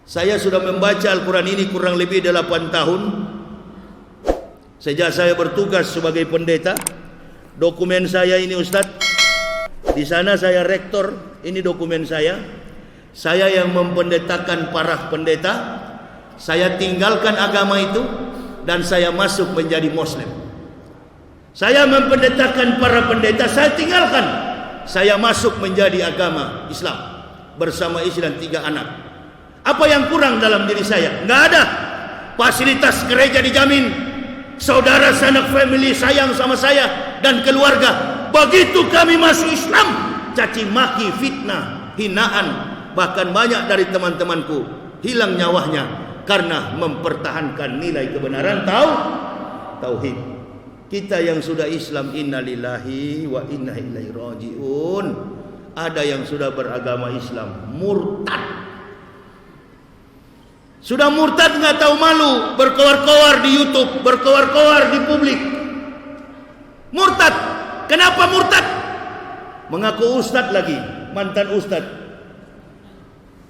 Saya sudah membaca Al-Quran ini kurang lebih 8 tahun sejak saya bertugas sebagai pendeta. Dokumen saya ini Ustadz, di sana saya rektor, ini dokumen saya. Saya yang mempendetakan para pendeta. Saya tinggalkan agama itu dan saya masuk menjadi Muslim. Saya mempendetakan para pendeta, saya tinggalkan. Saya masuk menjadi agama Islam bersama istri dan 3 anak. Apa yang kurang dalam diri saya? Nggak ada. Fasilitas gereja dijamin. Saudara sanak family sayang sama saya dan keluarga. Begitu kami masuk Islam, caci maki, fitnah, hinaan, bahkan banyak dari teman-temanku hilang nyawanya karena mempertahankan nilai kebenaran tauhid. Kita yang sudah Islam, innalillahi wa inna ilaihi rajiun. Ada yang sudah beragama Islam murtad. Sudah murtad nggak tahu malu, berkoar-koar di YouTube, berkoar-koar di publik. Murtad. Kenapa murtad? Mengaku ustadz lagi, mantan ustadz.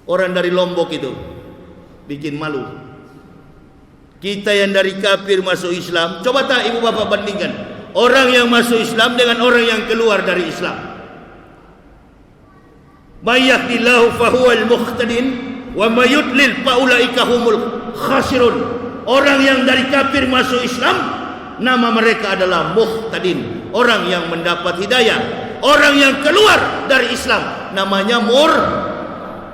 Orang dari Lombok itu bikin malu. Kita yang dari kafir masuk Islam, coba tak ibu bapak bandingkan orang yang masuk Islam dengan orang yang keluar dari Islam. Mayyadillahu fahuwal muhtadin wa mayudlil faulaika humul khasirun. Orang yang dari kafir masuk Islam, nama mereka adalah muhtadin, orang yang mendapat hidayah. Orang yang keluar dari Islam namanya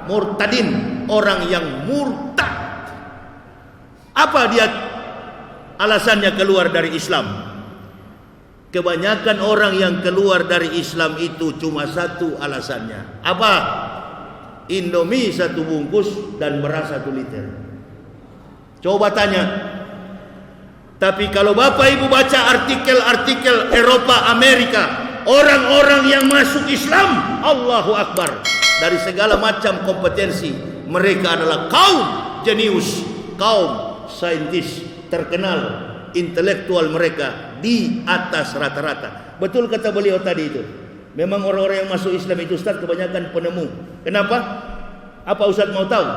murtadin, orang yang murtad. Apa dia alasannya keluar dari Islam? Kebanyakan orang yang keluar dari Islam itu cuma satu alasannya. Apa? Indomie 1 bungkus dan beras 1 liter. Coba tanya. Tapi kalau Bapak Ibu baca artikel-artikel Eropa, Amerika, orang-orang yang masuk Islam, Allahu Akbar, dari segala macam kompetensi, mereka adalah kaum jenius, kaum saintis terkenal, intelektual mereka di atas rata-rata. Betul kata beliau tadi itu. Memang orang-orang yang masuk Islam itu Ustaz kebanyakan penemu. Kenapa? Apa Ustaz mau tahu?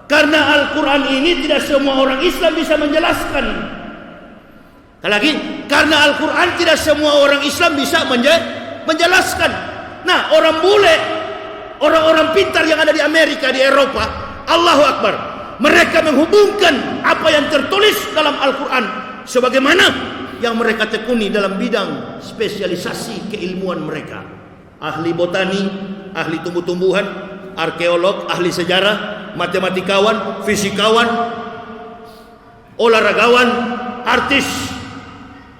Karena Al-Quran ini tidak semua orang Islam bisa menjelaskan. Lagi, karena Al-Quran tidak semua orang Islam bisa menjelaskan. Nah, orang bule, orang-orang pintar yang ada di Amerika, di Eropa, Allahu Akbar, mereka menghubungkan apa yang tertulis dalam Al-Quran sebagaimana yang mereka tekuni dalam bidang spesialisasi keilmuan mereka. Ahli botani, ahli tumbuh-tumbuhan, arkeolog, ahli sejarah, matematikawan, fisikawan, olahragawan, artis,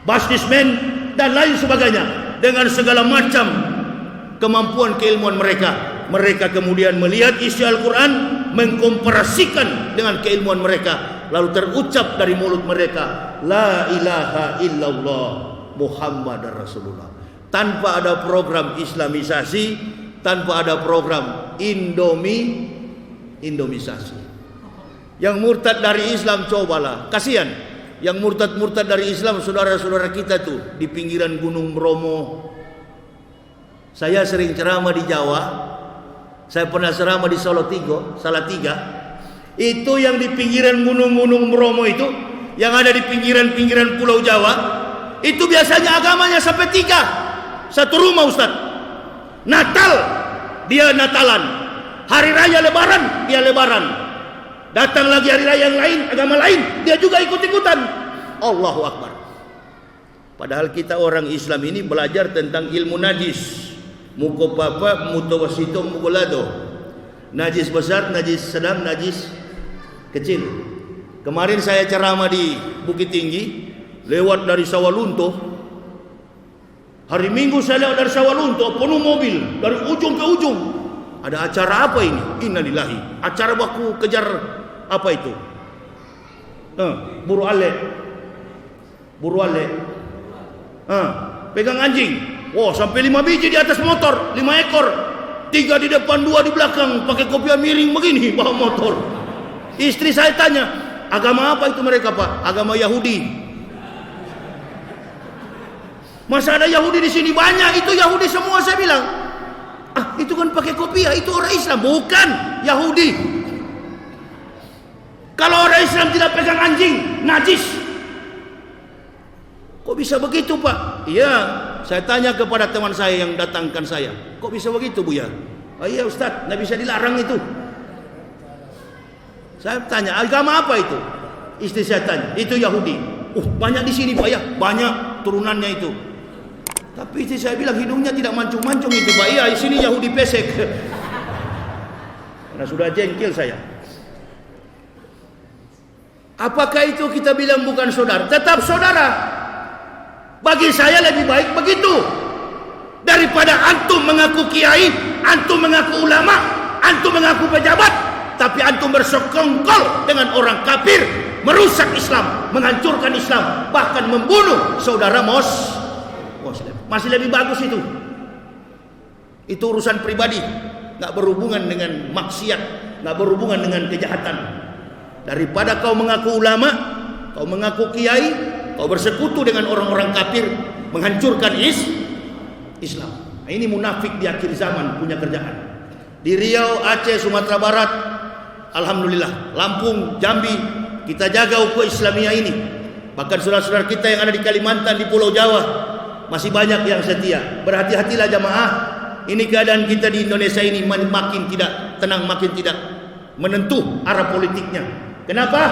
businessman, dan lain sebagainya. Dengan segala macam kemampuan keilmuan mereka, mereka kemudian melihat isi Al-Quran, mengkomparasikan dengan keilmuan mereka, lalu terucap dari mulut mereka, La ilaha illallah Muhammad Rasulullah. Tanpa ada program islamisasi, tanpa ada program indomisasi. Yang murtad dari Islam, cobalah, kasihan. Yang murtad-murtad dari Islam, saudara-saudara kita tuh di pinggiran Gunung Bromo. Saya sering ceramah di Jawa. Saya pernah ceramah di Salatiga. Itu yang di pinggiran gunung-gunung Bromo itu, yang ada di pinggiran-pinggiran Pulau Jawa, itu biasanya agamanya sampai 3. Satu rumah Ustaz. Natal, dia Natalan. Hari Raya Lebaran, dia Lebaran. Datang lagi hari raya yang lain, agama lain, dia juga ikut-ikutan. Allahu Akbar. Padahal kita orang Islam ini belajar tentang ilmu najis. Mukopapa, mutawasito, mukolado. Najis besar, najis sedang, najis kecil. Kemarin saya ceramah di Bukit Tinggi, lewat dari Sawalunto. Hari Minggu saya lewat dari Sawalunto, penuh mobil dari ujung ke ujung. Ada acara apa ini? Innalillahi. Acara baku kejar apa itu? Buru ale. Pegang anjing. Wow, sampai 5 biji di atas motor, 5 ekor. 3 di depan, 2 di belakang, pakai kopiah miring begini bawa motor. Istri saya tanya, agama apa itu mereka, Pak? Agama Yahudi. Masa ada Yahudi di sini? Banyak, itu Yahudi semua, saya bilang. Itu kan pakai kopiah, itu orang Islam. Bukan, Yahudi. Kalau orang Islam tidak pegang anjing, najis. Kok bisa begitu, Pak? Iya, saya tanya kepada teman saya yang datangkan saya. Kok bisa begitu, Buya? Oh iya Ustaz, nggak bisa dilarang itu. Saya tanya, agama apa itu? Istri saya tanya, itu Yahudi. Banyak di sini Pak ya, banyak turunannya itu. Tapi istri saya bilang hidungnya tidak mancung-mancung itu Pak. Iya, di sini Yahudi pesek. Karena sudah jengkel saya. Apakah itu kita bilang bukan saudara? Tetap saudara. Bagi saya lebih baik begitu daripada antum mengaku kiai, antum mengaku ulama, antum mengaku pejabat, tapi antum bersekongkol dengan orang kafir, merusak Islam, menghancurkan Islam, bahkan membunuh saudara Muslim. Masih lebih bagus itu. Itu urusan pribadi, nggak berhubungan dengan maksiat, nggak berhubungan dengan kejahatan. Daripada kau mengaku ulama, kau mengaku kiai, kau bersekutu dengan orang-orang kafir, menghancurkan Islam. Nah, ini munafik di akhir zaman punya kerjaan. Di Riau, Aceh, Sumatera Barat, alhamdulillah, Lampung, Jambi, kita jaga ukhuwah Islamiyah ini. Bahkan saudara-saudara kita yang ada di Kalimantan, di Pulau Jawa, masih banyak yang setia. Berhati-hatilah jamaah. Ini keadaan kita di Indonesia ini makin tidak tenang, makin tidak menentu arah politiknya. Kenapa?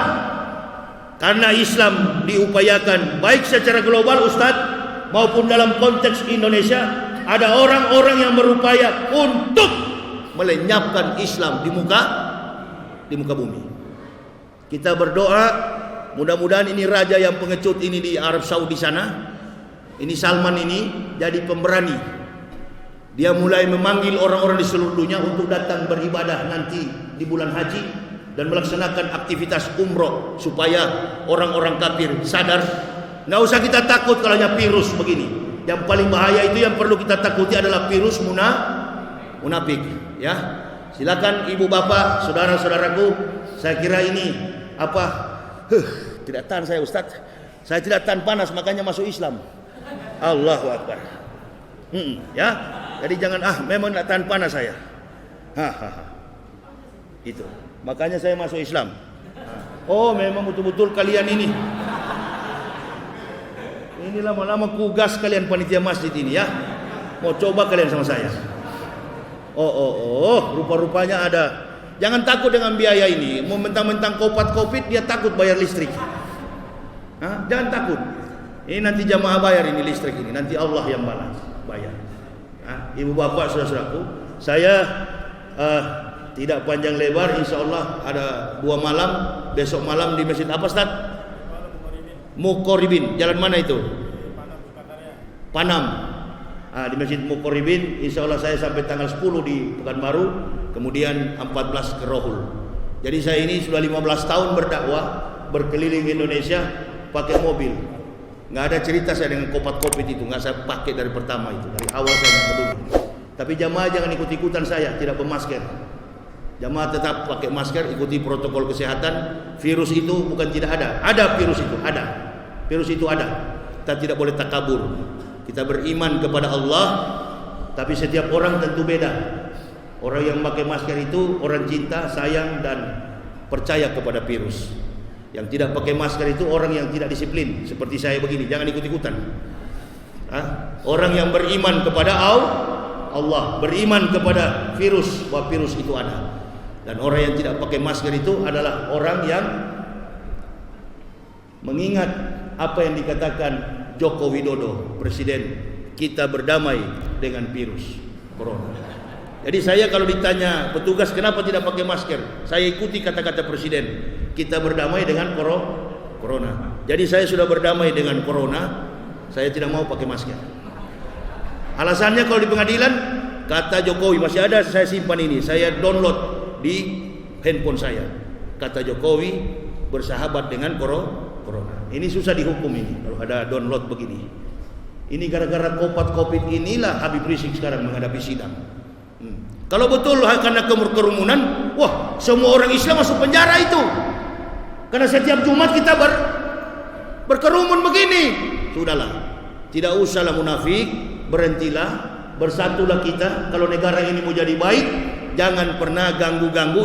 Karena Islam diupayakan baik secara global Ustadz maupun dalam konteks Indonesia. Ada orang-orang yang berupaya untuk melenyapkan Islam di muka bumi. Kita berdoa mudah-mudahan ini raja yang pengecut ini di Arab Saudi sana, ini Salman ini jadi pemberani. Dia mulai memanggil orang-orang di seluruh dunia untuk datang beribadah nanti di bulan haji dan melaksanakan aktivitas umroh supaya orang-orang kafir sadar. Nggak usah kita takut kalau ada virus begini. Yang paling bahaya itu yang perlu kita takuti adalah virus munafik. Ya, silakan ibu bapak, saudara-saudaraku. Saya kira ini tidak tahan saya Ustaz. Saya tidak tahan panas makanya masuk Islam. Allahu Akbar. Ya, jadi jangan memang tidak tahan panas saya. Itu. Makanya saya masuk Islam. Oh, memang betul-betul kalian ini. Ini lama-lama kugas kalian panitia masjid ini ya. Mau coba kalian sama saya. Rupa-rupanya ada. Jangan takut dengan biaya ini. Mau mentang-mentang Covid dia takut bayar listrik. Jangan takut. Ini nanti jamaah bayar ini listrik ini. Nanti Allah yang bayar. Ibu bapak saudara-saudaraku, saya tidak panjang lebar, insya Allah ada 2 malam. Besok malam di masjid apa Ustaz? Mukoribin. Jalan mana itu? Panam. Di masjid Mukoribin. Insya Allah saya sampai tanggal 10 di Pekanbaru, kemudian 14 ke Rohul. Jadi saya ini sudah 15 tahun berdakwah, berkeliling Indonesia pakai mobil. Nggak ada cerita saya dengan Covid itu, nggak saya pakai dari pertama itu, dari awal saya nggak peduli. Tapi jamaah jangan ikut-ikutan saya, tidak bermasker. Jamaah tetap pakai masker, ikuti protokol kesehatan. Virus itu bukan tidak ada. Ada virus itu, ada. Virus itu ada. Kita tidak boleh takabur. Kita beriman kepada Allah, tapi setiap orang tentu beda. Orang yang pakai masker itu orang cinta, sayang dan percaya kepada virus. Yang tidak pakai masker itu orang yang tidak disiplin, seperti saya begini. Jangan ikut-ikutan. Orang yang beriman kepada Allah, beriman kepada virus, bahwa virus itu ada. Dan orang yang tidak pakai masker itu adalah orang yang mengingat apa yang dikatakan Joko Widodo, Presiden, kita berdamai dengan virus corona. Jadi saya kalau ditanya petugas kenapa tidak pakai masker, saya ikuti kata-kata Presiden, kita berdamai dengan corona. Jadi saya sudah berdamai dengan corona, saya tidak mau pakai masker. Alasannya kalau di pengadilan, kata Jokowi, masih ada saya simpan ini, saya download di handphone saya. Kata Jokowi bersahabat dengan corona. Ini susah dihukum ini kalau ada download begini. Ini gara-gara Covid inilah Habib Rizik sekarang menghadapi sidang. Kalau betul karena kerumunan, wah semua orang Islam masuk penjara itu. Karena setiap Jumat kita berkerumun begini. Sudahlah, tidak usahlah munafik, berhentilah, bersatulah kita. Kalau negara ini mau jadi baik, jangan pernah ganggu-ganggu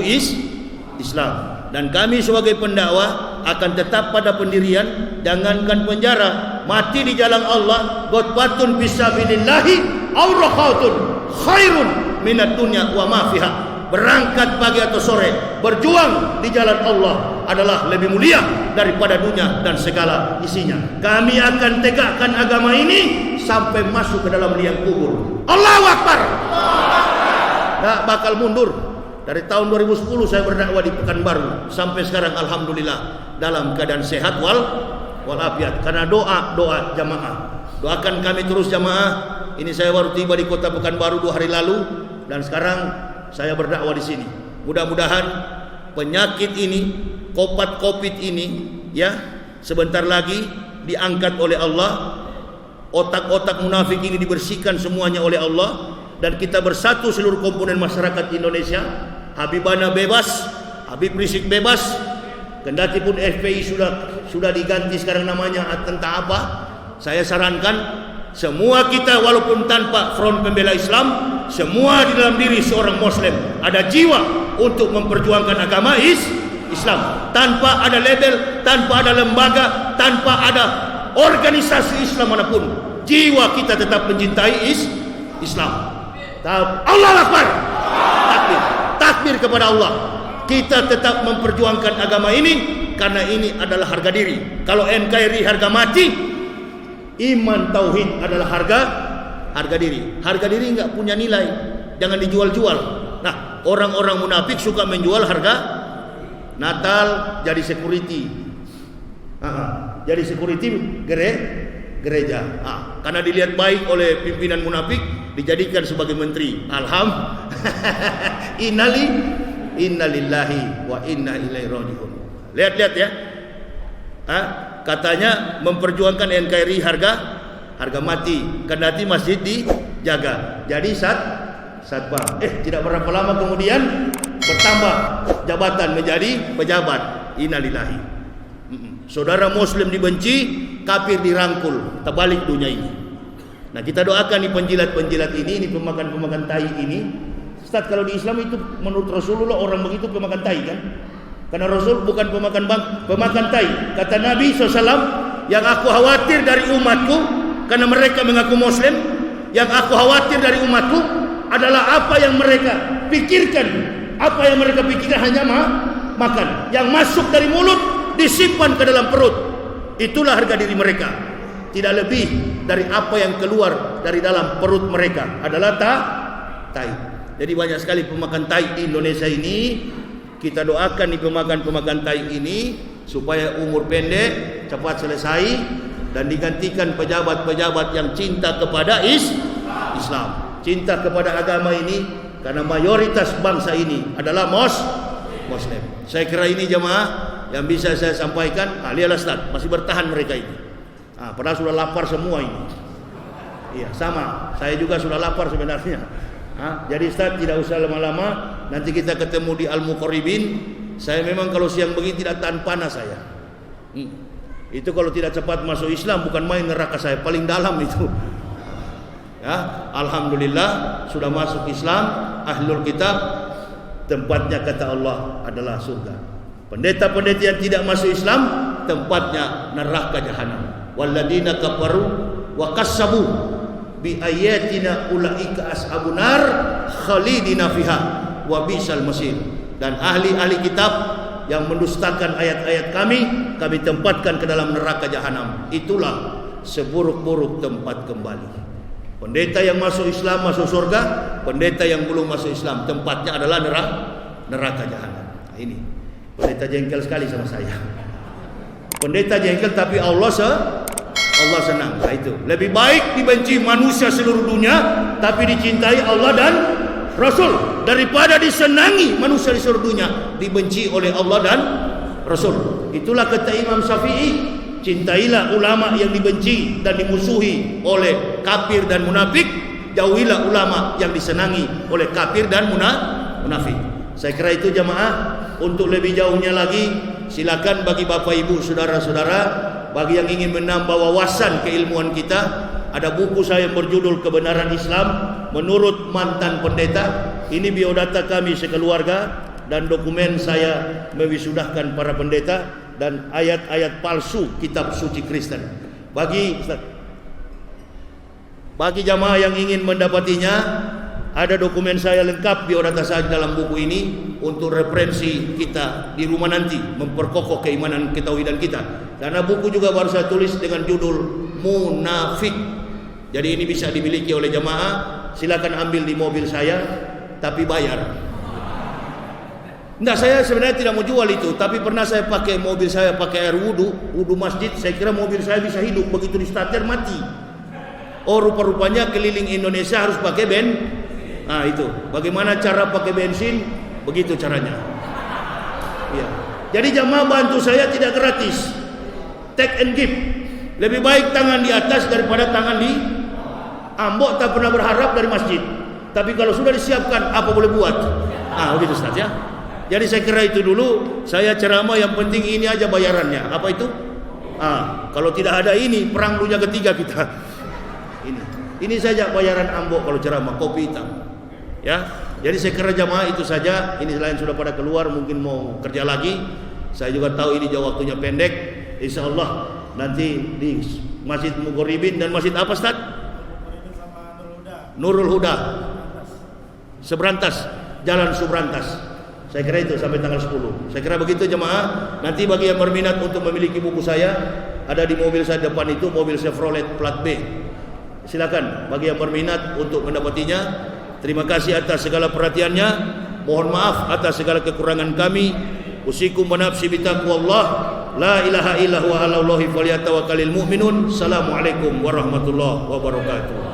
Islam. Dan kami sebagai pendakwah akan tetap pada pendirian, jangankan penjara, mati di jalan Allah, ghotbatun fisabilillahi aw rakhatun khairun minad dunya wa ma fiha. Berangkat pagi atau sore, berjuang di jalan Allah adalah lebih mulia daripada dunia dan segala isinya. Kami akan tegakkan agama ini sampai masuk ke dalam liang kubur. Allahu Akbar. Tak bakal mundur. Dari tahun 2010 saya berdakwah di Pekanbaru sampai sekarang alhamdulillah dalam keadaan sehat walafiat karena doa jamaah. Doakan kami terus jamaah. Ini saya baru tiba di kota Pekanbaru 2 hari lalu dan sekarang saya berdakwah di sini. Mudah-mudahan penyakit ini, Covid ini ya sebentar lagi diangkat oleh Allah. Otak-otak munafik ini dibersihkan semuanya oleh Allah dan kita bersatu seluruh komponen masyarakat Indonesia. Habibana bebas, Habib Rizik bebas. Kendati pun FPI sudah diganti sekarang namanya tentang apa? Saya sarankan semua kita walaupun tanpa front pembela Islam, semua di dalam diri seorang Muslim ada jiwa untuk memperjuangkan agama Islam. Tanpa ada label, tanpa ada lembaga, tanpa ada organisasi Islam manapun, jiwa kita tetap mencintai Islam. Allahu Akbar. Takbir kepada Allah. Kita tetap memperjuangkan agama ini karena ini adalah harga diri. Kalau NKRI harga mati, iman tauhid adalah harga diri. Harga diri enggak punya nilai, jangan dijual-jual. Nah, orang-orang munafik suka menjual harga. Natal jadi security. Jadi security gereja. Karena dilihat baik oleh pimpinan munafik, dijadikan sebagai menteri. Innalillahi wa inna ilaihi raji'un. Lihat ya. Katanya memperjuangkan NKRI harga mati, kendati masjid dijaga. Jadi satpam. Tidak berapa lama kemudian bertambah jabatan menjadi pejabat. Innalillahi. Saudara Muslim dibenci, kafir dirangkul, terbalik dunia ini. Nah, kita doakan nih penjilat-penjilat ini pemakan-pemakan tai ini. Ustaz, kalau di Islam itu menurut Rasulullah orang begitu pemakan tai kan? Karena Rasul bukan pemakan tai. Kata Nabi SAW, yang aku khawatir dari umatku, karena mereka mengaku Muslim, yang aku khawatir dari umatku adalah apa yang mereka pikirkan. Apa yang mereka pikirkan hanya makan. Yang masuk dari mulut disimpan ke dalam perut. Itulah harga diri mereka. Tidak lebih dari apa yang keluar dari dalam perut mereka adalah tai. Jadi banyak sekali pemakan tai di Indonesia ini. Kita doakan di pemakan tai ini supaya umur pendek, cepat selesai dan digantikan pejabat-pejabat yang cinta kepada Islam, cinta kepada agama ini, karena mayoritas bangsa ini adalah Muslim. Saya kira ini jemaah yang bisa saya sampaikan. Lihatlah Ustaz, masih bertahan mereka ini. Padahal sudah lapar semua ini. Iya, sama. Saya juga sudah lapar sebenarnya. Jadi Ustaz tidak usah lama-lama. Nanti kita ketemu di Al-Muqarribin. Saya memang kalau siang begini tidak tahan panas saya. Itu kalau tidak cepat masuk Islam bukan main neraka saya, paling dalam itu. Ya, alhamdulillah sudah masuk Islam, ahlul kitab, tempatnya kata Allah adalah surga. Pendeta-pendeta yang tidak masuk Islam, tempatnya neraka jahanam. Walladzina kafaru wa kassabu bi ayatina ulaika ashabun nar khalidina fiha wa bisal masir. Dan ahli-ahli kitab yang mendustakan ayat-ayat kami tempatkan ke dalam neraka jahanam. Itulah seburuk-buruk tempat kembali. Pendeta yang masuk Islam masuk surga, pendeta yang belum masuk Islam tempatnya adalah neraka jahanam. Nah, ini pendeta jengkel sekali sama saya. Pendeta jengkel tapi Allah senang. Nah, itu lebih baik dibenci manusia seluruh dunia tapi dicintai Allah dan Rasul daripada disenangi manusia di seluruh dunia dibenci oleh Allah dan Rasul. Itulah kata Imam Syafi'i, cintailah ulama yang dibenci dan dimusuhi oleh kafir dan munafik, jauhilah ulama yang disenangi oleh kafir dan munafik. Saya kira itu jamaah. Untuk lebih jauhnya lagi, silakan bagi bapak ibu saudara-saudara, bagi yang ingin menambah wawasan keilmuan kita, ada buku saya yang berjudul Kebenaran Islam Menurut Mantan Pendeta. Ini biodata kami sekeluarga. dan dokumen saya mewisudahkan para pendeta dan ayat-ayat palsu kitab suci Kristen. Bagi jamaah yang ingin mendapatinya, ada dokumen saya lengkap biodata saya dalam buku ini untuk referensi kita di rumah nanti, memperkokoh keimanan ketauhidan kita. Karena buku juga baru saya tulis dengan judul Munafik. Jadi ini bisa dimiliki oleh jamaah. Silakan ambil di mobil saya, tapi bayar. Enggak, saya sebenarnya tidak mau jual itu, tapi pernah saya pakai mobil saya pakai air wudu masjid. Saya kira mobil saya bisa hidup, begitu di starter mati. Oh, rupa-rupanya keliling Indonesia harus pakai nah itu. Bagaimana cara pakai bensin? Begitu caranya. Ya. Jadi jamaah bantu saya tidak gratis. Take and give. Lebih baik tangan di atas daripada tangan di ambok. Tak pernah berharap dari masjid. Tapi kalau sudah disiapkan, apa boleh buat? Begitu Ustaz ya. Jadi saya kira itu dulu. Saya ceramah yang penting ini aja bayarannya. Apa itu? Kalau tidak ada ini, perang dunia ketiga kita. Ini saja bayaran ambok kalau ceramah, kopi hitam. Ya. Jadi saya kira jamaah itu saja. Ini selain sudah pada keluar, mungkin mau kerja lagi. Saya juga tahu ini jauh waktunya pendek. Insyaallah nanti di Masjid Mugoribin dan Masjid apa Ustaz? Nurul Huda. Sebrantas, Jalan Subrantas. Saya kira itu sampai tanggal 10. Saya kira begitu jemaah. Nanti bagi yang berminat untuk memiliki buku saya, ada di mobil saya depan itu, mobil Chevrolet plat B. Silakan bagi yang berminat untuk mendapatinya. Terima kasih atas segala perhatiannya. Mohon maaf atas segala kekurangan kami. Usikum wa nafsi bitaqwallah. La ilaha illa huwa 'alallahi falyatawakkalul mu'minun. Assalamualaikum warahmatullahi wabarakatuh.